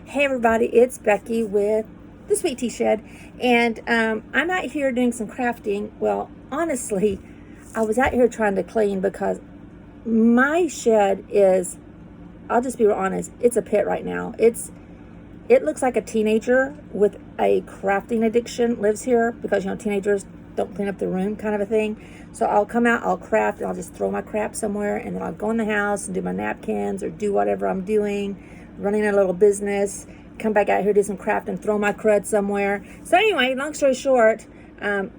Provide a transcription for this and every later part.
Hey everybody, it's Becky with the Sweet Tea Shed, and I'm out here doing some crafting. Well, honestly, I was out here trying to clean because my shed is, I'll just be real honest, it's a pit right now. It looks like a teenager with a crafting addiction lives here because, teenagers don't clean up the room kind of a thing. So I'll come out, I'll craft, and I'll just throw my crap somewhere, and then I'll go in the house and do my napkins or do whatever I'm doing, running a little business, come back out here, do some craft, and throw my crud somewhere. So anyway, long story short, I'm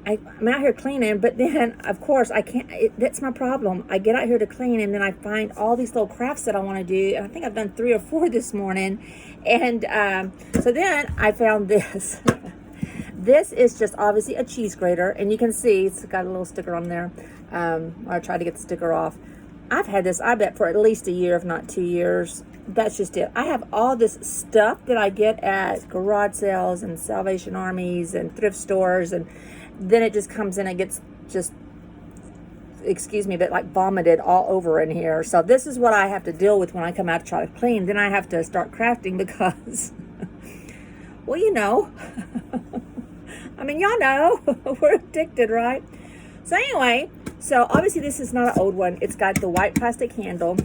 out here cleaning, but then, of course, I can't, that's my problem. I get out here to clean, and then I find all these little crafts that I want to do, and I think I've done 3 or 4 this morning, and so then I found this. This is just obviously a cheese grater, and you can see it's got a little sticker on there. I tried to get the sticker off. I've had this, I bet, for at least a year, if not 2 years. That's just it. I have all this stuff that I get at garage sales and Salvation Armies and thrift stores, and then it just comes in and gets just, excuse me, but like vomited all over in here. So this is what I have to deal with when I come out to try to clean. Then I have to start crafting because, well, I mean, y'all know, we're addicted, right? So anyway, so obviously this is not an old one. It's got the white plastic handle,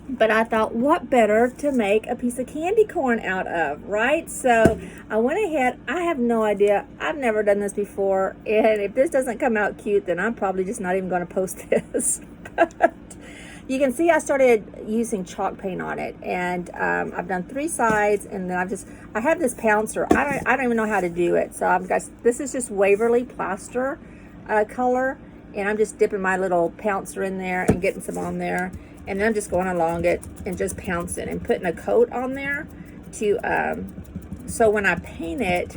but I thought, what better to make a piece of candy corn out of, right? So I went ahead. I have no idea. I've never done this before, and if this doesn't come out cute, then I'm probably just not even going to post this. But you can see I started using chalk paint on it, and I've done 3 sides, and then I have this pouncer. I don't even know how to do it. So I've got, this is just Waverly plaster color, and I'm just dipping my little pouncer in there and getting some on there, and then I'm just going along it and just pouncing and putting a coat on there to so when I paint it,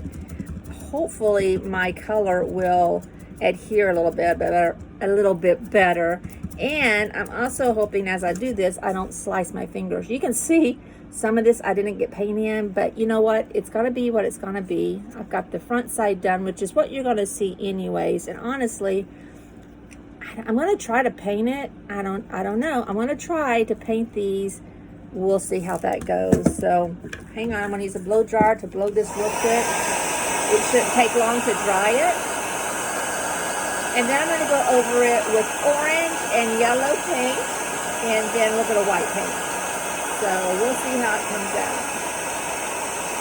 hopefully my color will adhere a little bit better. And I'm also hoping as I do this, I don't slice my fingers. You can see some of this I didn't get paint in, but you know what? It's going to be what it's going to be. I've got the front side done, which is what you're going to see anyways. And honestly, I'm going to try to paint it. I don't know. I'm going to try to paint these. We'll see how that goes. So hang on. I'm going to use a blow dryer to blow this real quick. It shouldn't take long to dry it. And then I'm going to go over it with orange and yellow paint, and then a little bit of white paint. So we'll see how it comes out.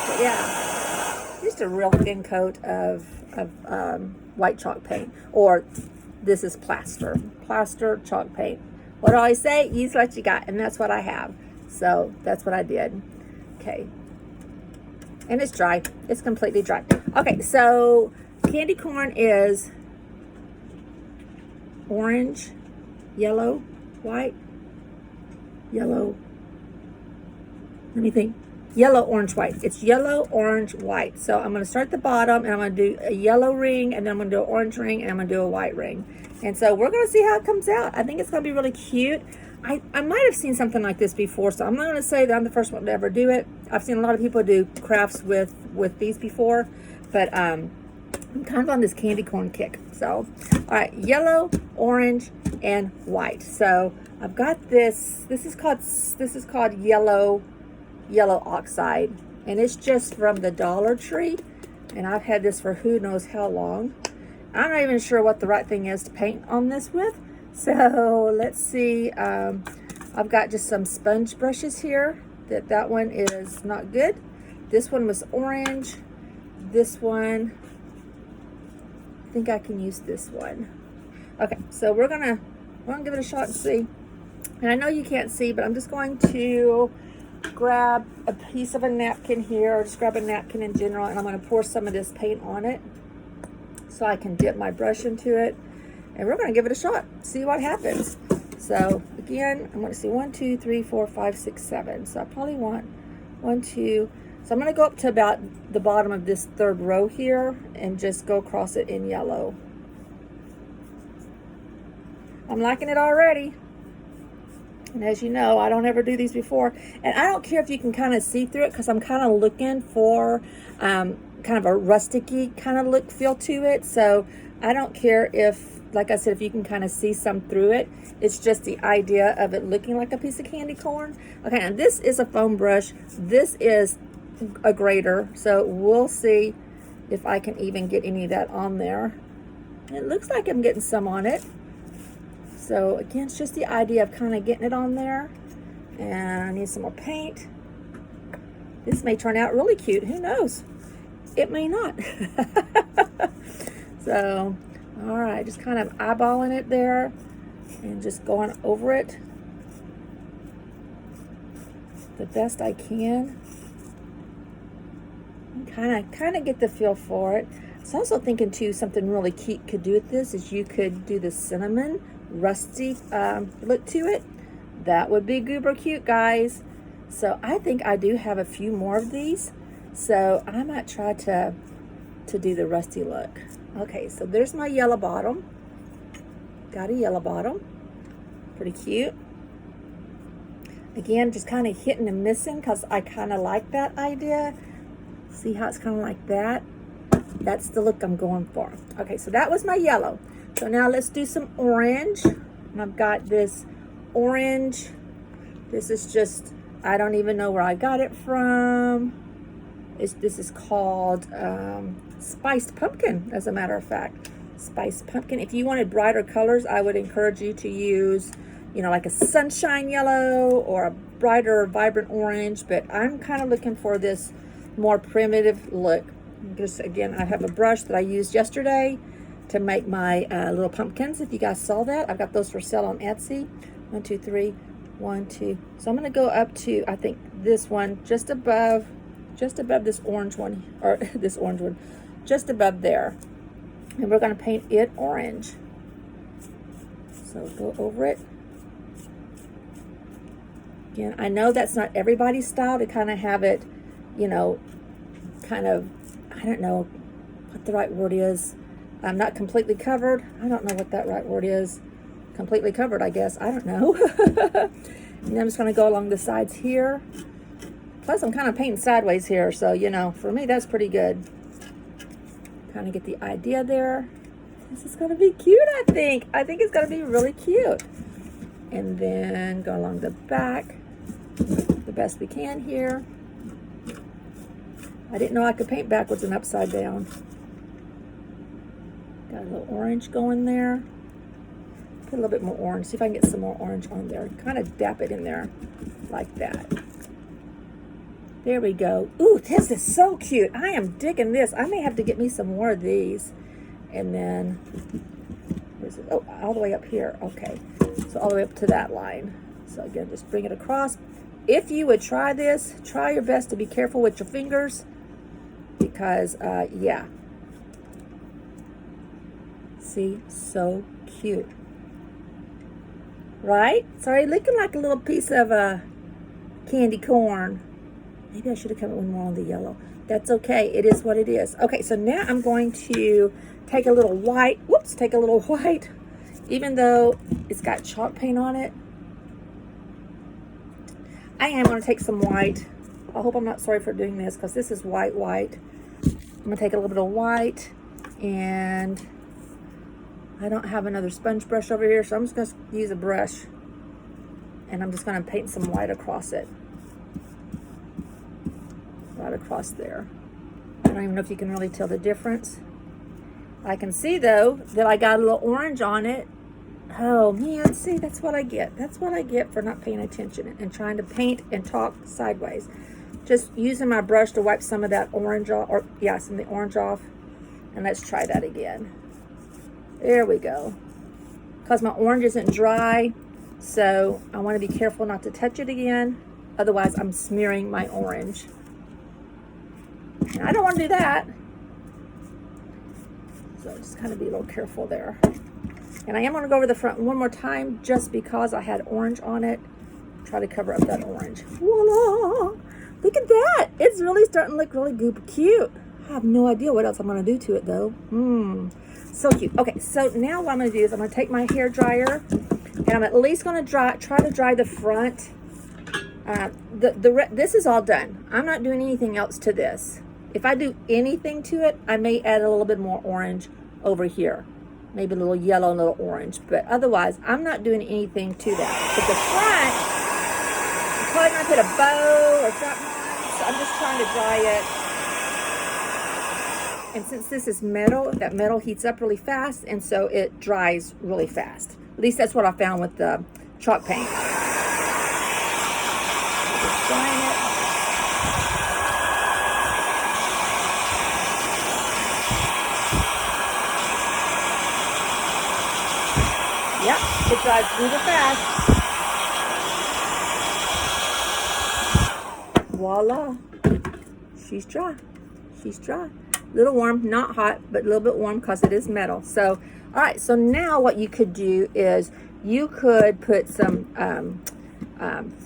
But yeah, just a real thin coat of white chalk paint, or this is plaster chalk paint. What do I say? Use what you got, and that's what I have. So that's what I did. Okay, and it's dry. It's completely dry. Okay, so candy corn is orange, yellow, white, yellow, let me think, yellow, orange, white. It's yellow, orange, white. So I'm going to start at the bottom, and I'm going to do a yellow ring, and then I'm going to do an orange ring, and I'm going to do a white ring. And so we're going to see how it comes out. I think it's going to be really cute. I might have seen something like this before, so I'm not going to say that I'm the first one to ever do it. I've seen a lot of people do crafts with these before, but I'm kind of on this candy corn kick. So, all right, yellow, orange, and white. So I've got this. This is called yellow oxide, and it's just from the Dollar Tree. And I've had this for who knows how long. I'm not even sure what the right thing is to paint on this with. So let's see. I've got just some sponge brushes here. That one is not good. This one was orange. This one, I think I can use this one. Okay, so we're gonna give it a shot and see. And I know you can't see, but I'm just going to grab a piece of a napkin here, or just grab a napkin in general, and I'm going to pour some of this paint on it so I can dip my brush into it, and we're going to give it a shot, see what happens. So again, I'm going to see 1, 2, 3, 4, 5, 6, 7. So I probably want 1, 2. So I'm going to go up to about the bottom of this 3rd row here and just go across it in yellow. I'm liking it already. And as you know, I don't ever do these before. And I don't care if you can kind of see through it, because I'm kind of looking for kind of a rustic-y kind of look feel to it. So I don't care if, like I said, if you can kind of see some through it. It's just the idea of it looking like a piece of candy corn. Okay, and this is a foam brush. This is a grater, so we'll see if I can even get any of that on there. It looks like I'm getting some on it. So again, it's just the idea of kind of getting it on there. And I need some more paint. This may turn out really cute. Who knows? It may not. So, all right, just kind of eyeballing it there and just going over it the best I can. Kind of get the feel for it. I was also thinking too, something really cute could do with this is you could do the cinnamon rusty look to it. That would be goober cute, guys. So I think I do have a few more of these, so I might try to do the rusty look. Okay, so there's my yellow bottom. Got a yellow bottom, pretty cute. Again, just kind of hitting and missing because I kind of like that idea. See how it's kind of like that? That's the look I'm going for. Okay, so that was my yellow. So now let's do some orange. And I've got this orange. This is just, I don't even know where I got it from. This is called Spiced Pumpkin, as a matter of fact. Spiced Pumpkin. If you wanted brighter colors, I would encourage you to use, you know, like a sunshine yellow or a brighter, vibrant orange. But I'm kind of looking for this more primitive look. Just again, I have a brush that I used yesterday to make my little pumpkins. If you guys saw that, I've got those for sale on Etsy. 1, 2, 3, 1, 2. So I'm going to go up to, I think, this one just above this orange one, or this orange one, just above there. And we're going to paint it orange. So go over it. Again, I know that's not everybody's style to kind of have it, you know, kind of, I don't know what the right word is. I'm not completely covered. I don't know what that right word is. Completely covered, I guess. I don't know. And I'm just going to go along the sides here. Plus, I'm kind of painting sideways here. So, you know, for me, that's pretty good. Kind of get the idea there. This is going to be cute, I think. I think it's going to be really cute. And then go along the back the best we can here. I didn't know I could paint backwards and upside down. Got a little orange going there. Put a little bit more orange. See if I can get some more orange on there. Kind of dap it in there like that. There we go. Ooh, this is so cute. I am digging this. I may have to get me some more of these. And then, where's it? Oh, all the way up here. Okay. So all the way up to that line. So again, just bring it across. If you would try this, try your best to be careful with your fingers. Because, yeah. See, so cute. Right? Sorry, looking like a little piece of candy corn. Maybe I should have come up with more on the yellow. That's okay. It is what it is. Okay, so now I'm going to take a little white. Whoops, take a little white. Even though it's got chalk paint on it, I am going to take some white. I hope I'm not sorry for doing this because this is white. I'm going to take a little bit of white, and I don't have another sponge brush over here, so I'm just going to use a brush, and I'm just going to paint some white across it. Right across there. I don't even know if you can really tell the difference. I can see, though, that I got a little orange on it. Oh, man, see, that's what I get. That's what I get for not paying attention and trying to paint and talk sideways. Just using my brush to wipe some of that orange off, or yeah, some of the orange off. And let's try that again. There we go. Because my orange isn't dry, so I want to be careful not to touch it again. Otherwise, I'm smearing my orange. And I don't want to do that. So just kind of be a little careful there. And I am going to go over the front one more time just because I had orange on it. Try to cover up that orange. Voila! Look at that. It's really starting to look really goop cute. I have no idea what else I'm going to do to it, though. So cute. Okay, so now what I'm going to do is I'm going to take my hair dryer, and I'm at least going to try to dry the front. This is all done. I'm not doing anything else to this. If I do anything to it, I may add a little bit more orange over here. Maybe a little yellow and a little orange. But otherwise, I'm not doing anything to that. But the front, I'm probably going to put a bow or something on. So I'm just trying to dry it. And since this is metal, that metal heats up really fast, and so it dries really fast. At least that's what I found with the chalk paint. Just drying it. Yep, it dries really fast. Voila. She's dry. She's dry. A little warm, not hot, but a little bit warm because it is metal. So, all right, so now what you could do is you could put some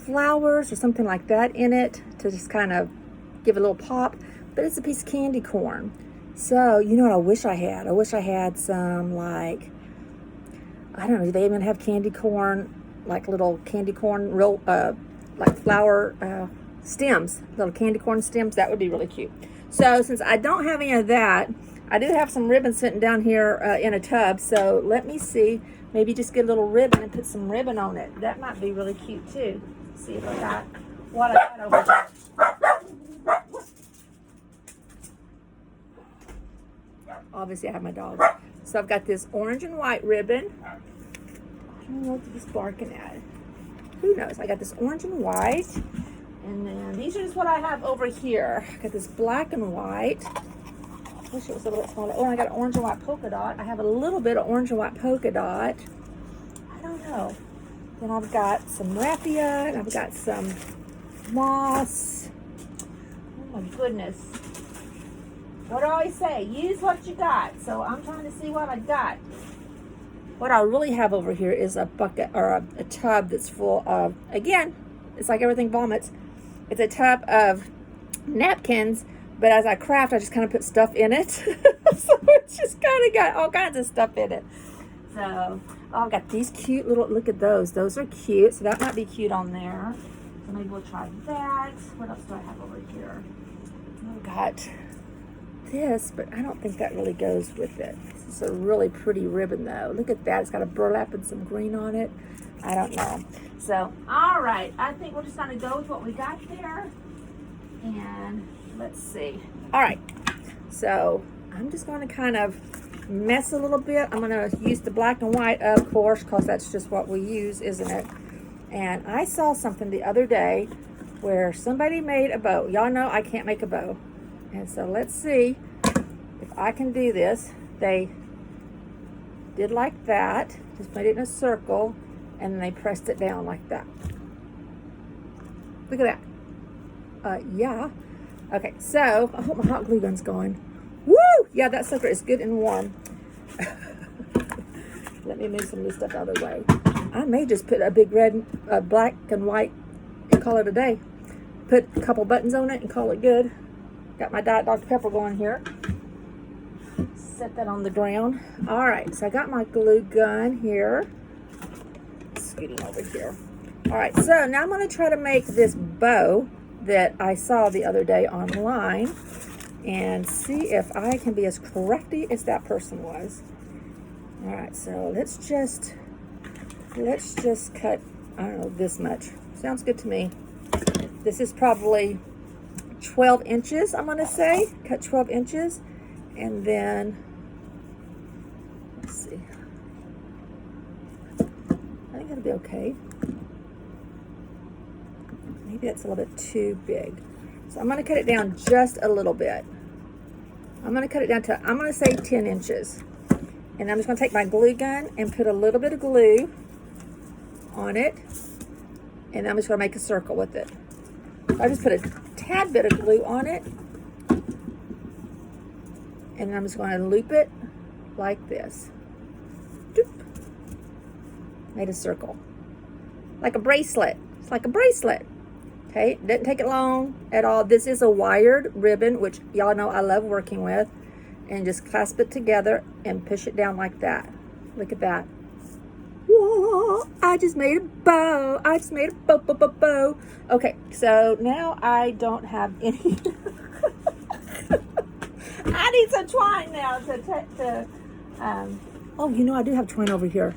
flowers or something like that in it to just kind of give it a little pop. But it's a piece of candy corn. So, you know what I wish I had? I wish I had some, like, I don't know, do they even have candy corn, like little candy corn, real, like flower stems, little candy corn stems? That would be really cute. So since I don't have any of that, I do have some ribbon sitting down here in a tub. So let me see, maybe just get a little ribbon and put some ribbon on it. That might be really cute too. Let's see if I got what I got over here. Obviously I have my dog. So I've got this orange and white ribbon. I don't know what he's barking at. Who knows? I got this orange and white. And then these are just what I have over here. I got this black and white. I wish it was a little bit smaller. Oh, and I got an orange and white polka dot. I have a little bit of orange and white polka dot. I don't know. Then I've got some raffia, and I've got some moss. Oh my goodness. What do I always say? Use what you got. So I'm trying to see what I got. What I really have over here is a bucket or a tub that's full of, again, it's like everything vomits. It's a tub of napkins, but as I craft, I just kind of put stuff in it. So it's just kind of got all kinds of stuff in it. So, oh, I've got these cute little, look at those. Those are cute. So that might be cute on there. So maybe we'll try that. What else do I have over here? I've got this, but I don't think that really goes with it. This is a really pretty ribbon though. Look at that. It's got a burlap and some green on it. I don't know. So, all right. I think we're just going to go with what we got there. And let's see. All right. So, I'm just going to kind of mess a little bit. I'm going to use the black and white, of course, because that's just what we use, isn't it? And I saw something the other day where somebody made a bow. Y'all know I can't make a bow. And so, let's see if I can do this. They did like that. Just made it in a circle. And then they pressed it down like that. Look at that. Yeah. Okay, so I hope my hot glue gun's going. Woo! Yeah, that sucker is good and warm. Let me move some of this stuff out of the way. I may just put a big red, black and white and call it a day. Put a couple buttons on it and call it good. Got my Diet Dr. Pepper going here. Set that on the ground. All right, so I got my glue gun here. Getting over here. All right, so now I'm going to try to make this bow that I saw the other day online and see if I can be as crafty as that person was. All right, so let's just cut, I don't know, this much. Sounds good to me. This is probably 12 inches, I'm going to say. Cut 12 inches. And then, let's see. I think that'll be okay. Maybe that's a little bit too big. So I'm going to cut it down just a little bit. I'm going to cut it down to, I'm going to say 10 inches. And I'm just going to take my glue gun and put a little bit of glue on it. And I'm just going to make a circle with it. I just put a tad bit of glue on it. And I'm just going to loop it like this. Doop. Made a circle. Like a bracelet. It's like a bracelet. Okay, it didn't take it long at all. This is a wired ribbon, which y'all know I love working with. And just clasp it together and push it down like that. Look at that. Whoa, I just made a bow. I just made a bow. Okay, so now I don't have any. I need some twine now oh, you know, I do have twine over here.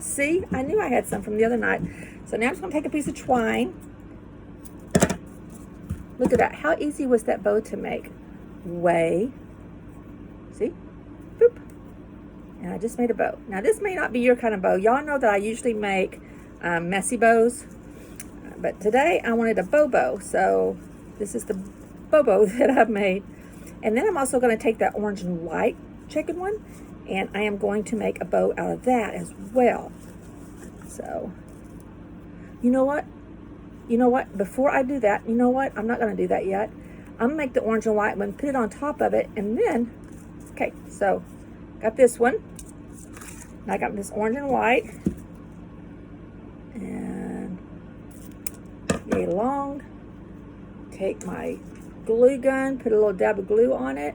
See, I knew I had some from the other night. So now I'm just going to take a piece of twine. Look at that. How easy was that bow to make? Way. See? Boop. And I just made a bow. Now this may not be your kind of bow. Y'all know that I usually make messy bows. But today I wanted a bow. So this is the bow that I've made. And then I'm also going to take that orange and white chicken one. And I am going to make a bow out of that as well. So, you know what? You know what? Before I do that, you know what? I'm not going to do that yet. I'm going to make the orange and white one, put it on top of it, and then, okay, so got this one. And I got this orange and white. And yay long. Take my glue gun, put a little dab of glue on it.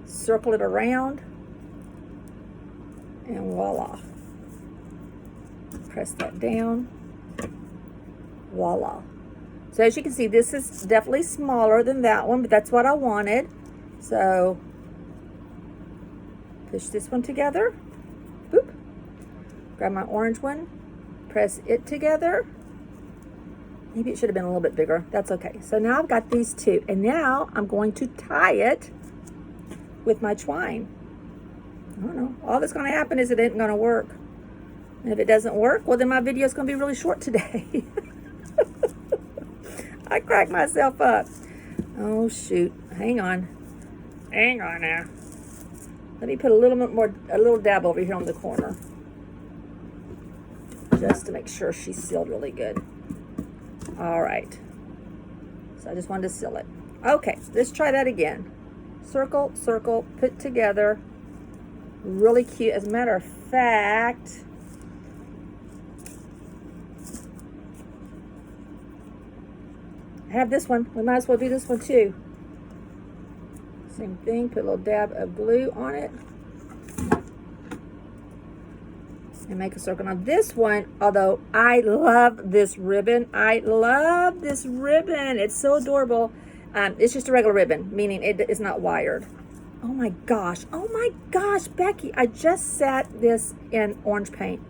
Circle it around. And voila. Press that down. Voila. So as you can see, this is definitely smaller than that one, but that's what I wanted. So push this one together. Boop. Grab my orange one. Press it together. Maybe it should have been a little bit bigger. That's okay. So now I've got these two. And now I'm going to tie it with my twine. I don't know. All that's going to happen is it isn't going to work. And if it doesn't work, well, then my video is going to be really short today. I cracked myself up. Oh, shoot. Hang on. Hang on now. Let me put a little bit more, a little dab over here on the corner. Just to make sure she's sealed really good. All right. So I just wanted to seal it. Okay, let's try that again. Circle, circle, put together. Really cute. As a matter of fact, I have this one. We might as well do this one too. Same thing. Put a little dab of glue on it. And make a circle. Now this one, although I love this ribbon. I love this ribbon. It's so adorable. It's just a regular ribbon, meaning it is not wired. Oh my gosh. Oh my gosh, Becky. I just sat this in orange paint.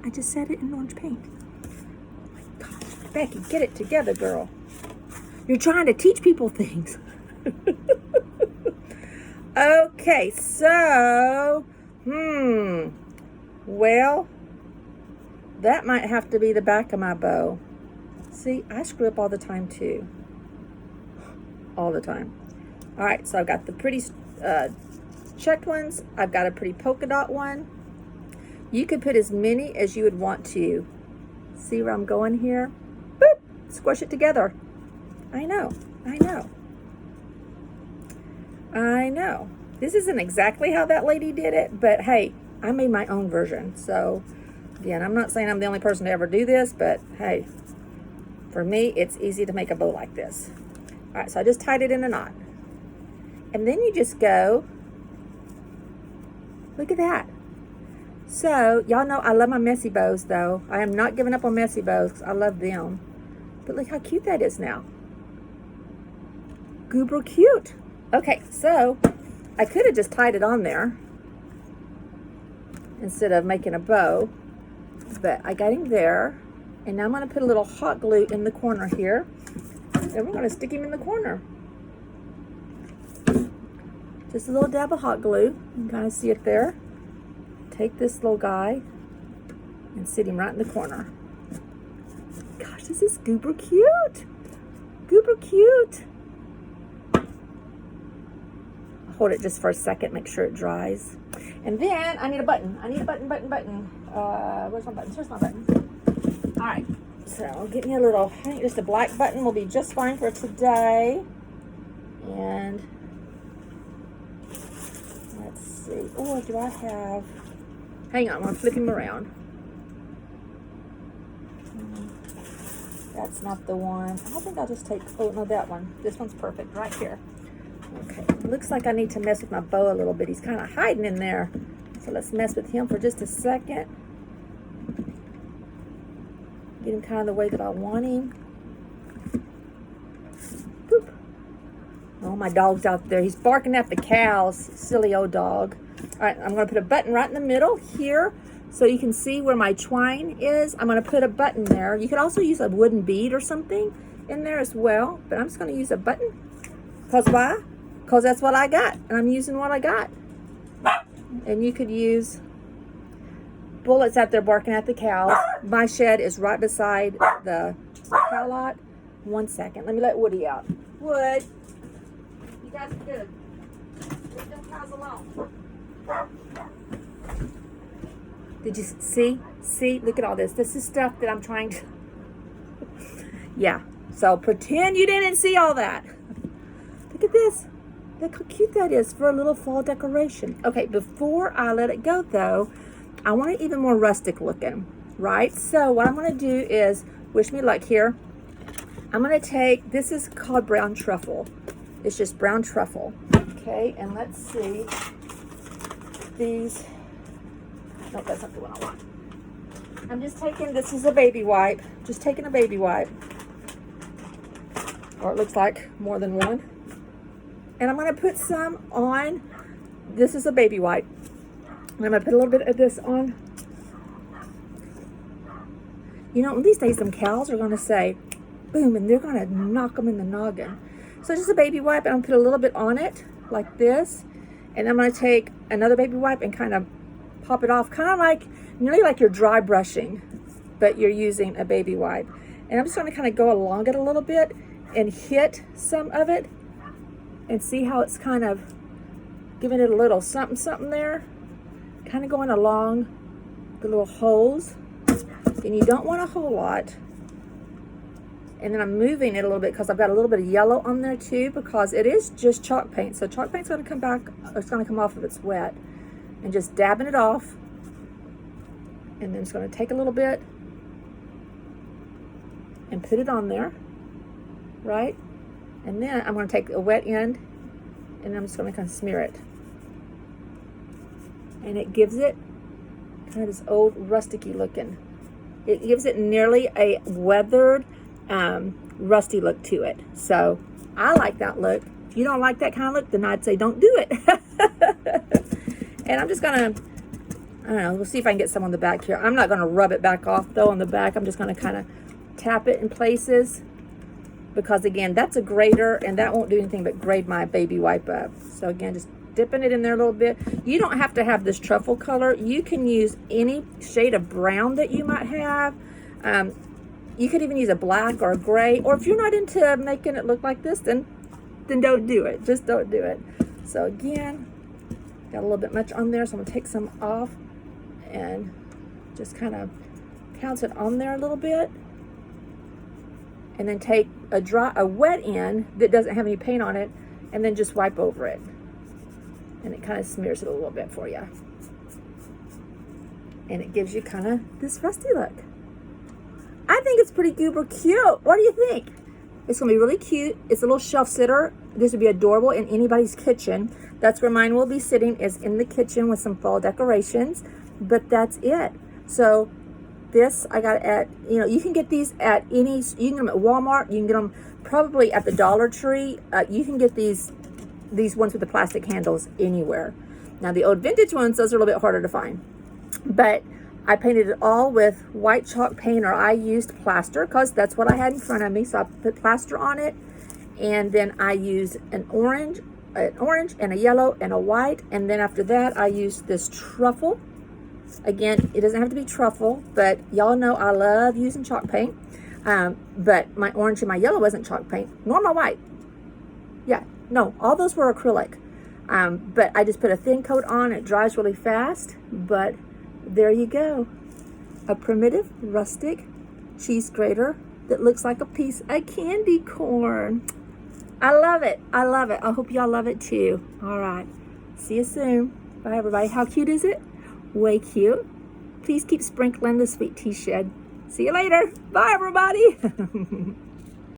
I just sat it in orange paint. Oh my gosh. Becky, get it together, girl. You're trying to teach people things. Okay, so, well, that might have to be the back of my bow. See, I screw up all the time too. All the time. All right, so I've got the pretty checked ones. I've got a pretty polka dot one. You could put as many as you would want to. See where I'm going here? Boop, squish it together. I know, I know. I know. This isn't exactly how that lady did it, but hey, I made my own version. So, again, I'm not saying I'm the only person to ever do this, but hey, for me, it's easy to make a bow like this. All right, so I just tied it in a knot. And then you just go, look at that. So, y'all know I love my messy bows, though. I am not giving up on messy bows because I love them. But look how cute that is now. Goober cute. Okay, so I could have just tied it on there instead of making a bow, but I got him there, and now I'm going to put a little hot glue in the corner here, and we're going to stick him in the corner. Just a little dab of hot glue. You can kind of see it there. Take this little guy and sit him right in the corner. Gosh, this is goober cute. Goober cute. Hold it just for a second, make sure it dries. And then I need a button. I need a button. Where's my buttons? Where's my buttons? All right, so get me a little, I think just a black button will be just fine for today. And let's see. Oh, do I have, hang on, I'm gonna flip him around. That's not the one. I think I'll just take, oh no, that one. This one's perfect right here. Okay, looks like I need to mess with my bow a little bit. He's kind of hiding in there. So let's mess with him for just a second. Get him kind of the way that I want him. Boop. Oh, my dog's out there. He's barking at the cows. Silly old dog. All right, I'm going to put a button right in the middle here. So you can see where my twine is. I'm going to put a button there. You could also use a wooden bead or something in there as well, but I'm just going to use a button. Because why? Because that's what I got, and I'm using what I got. And you could use Bullet's out there barking at the cows. My shed is right beside the cow lot. 1 second. Let me let Woody out. Wood, you guys are good. Leave them cows alone. Did you see? See? Look at all this. This is stuff that I'm trying to... Yeah. So pretend you didn't see all that. Look at this. Look how cute that is for a little fall decoration. Okay, before I let it go though, I want it even more rustic looking, right? So what I'm going to do is, wish me luck here. I'm going to take, this is called brown truffle. It's just brown truffle. Okay, and let's see. These, nope, that's not the one I want. I'm just taking, this is a baby wipe. Just taking a baby wipe. Or it looks like more than one. And I'm going to put some on, this is a baby wipe. And I'm going to put a little bit of this on. You know, these days some cows are going to say, boom, and they're going to knock them in the noggin. So just a baby wipe, and I'm going to put a little bit on it, like this. And I'm going to take another baby wipe and kind of pop it off, kind of like, nearly like you're dry brushing, but you're using a baby wipe. And I'm just going to kind of go along it a little bit and hit some of it and see how it's kind of giving it a little something, something there. Kind of going along the little holes. And you don't want a whole lot. And then I'm moving it a little bit because I've got a little bit of yellow on there too, because it is just chalk paint. So chalk paint's going to come back, or it's going to come off if it's wet. And just dabbing it off. And then it's going to take a little bit and put it on there, right? And then I'm going to take a wet end and I'm just going to kind of smear it. And it gives it kind of this old rusticy looking. It gives it nearly a weathered, rusty look to it. So I like that look. If you don't like that kind of look, then I'd say don't do it. And I'm just gonna, I don't know, we'll see if I can get some on the back here. I'm not gonna rub it back off though on the back. I'm just gonna kind of tap it in places, because again, that's a grater and that won't do anything but grade my baby wipe up. So again, just dipping it in there a little bit. You don't have to have this truffle color. You can use any shade of brown that you might have. You could even use a black or a gray, or if you're not into making it look like this, then don't do it. Just don't do it. So again, got a little bit much on there, so I'm gonna take some off and just kind of pounce it on there a little bit, and then take a wet end that doesn't have any paint on it, and then just wipe over it, and it kind of smears it a little bit for you, and it gives you kind of this rusty look. I think it's pretty goober cute. What do you think? It's gonna be really cute. It's a little shelf sitter. This would be adorable in anybody's kitchen. That's where mine will be sitting, is in the kitchen with some fall decorations. But that's it. So this I got at, you know, you can get these at any, you can get them at Walmart. You can get them probably at the Dollar Tree. You can get these ones with the plastic handles anywhere. Now the old vintage ones, those are a little bit harder to find. But I painted it all with white chalk paint, or I used plaster because that's what I had in front of me. So I put plaster on it, and then I used an orange and a yellow and a white, and then after that I used this truffle. Again, it doesn't have to be truffle, but y'all know I love using chalk paint. But my orange and my yellow wasn't chalk paint, nor my white. Yeah, no, all those were acrylic. But I just put a thin coat on. It dries really fast, but there you go. A primitive, rustic cheese grater that looks like a piece of candy corn. I love it. I love it. I hope y'all love it too. All right. See you soon. Bye, everybody. How cute is it? Way cute. Please keep sprinkling the Sweet Tea Shed. See you later. Bye, everybody.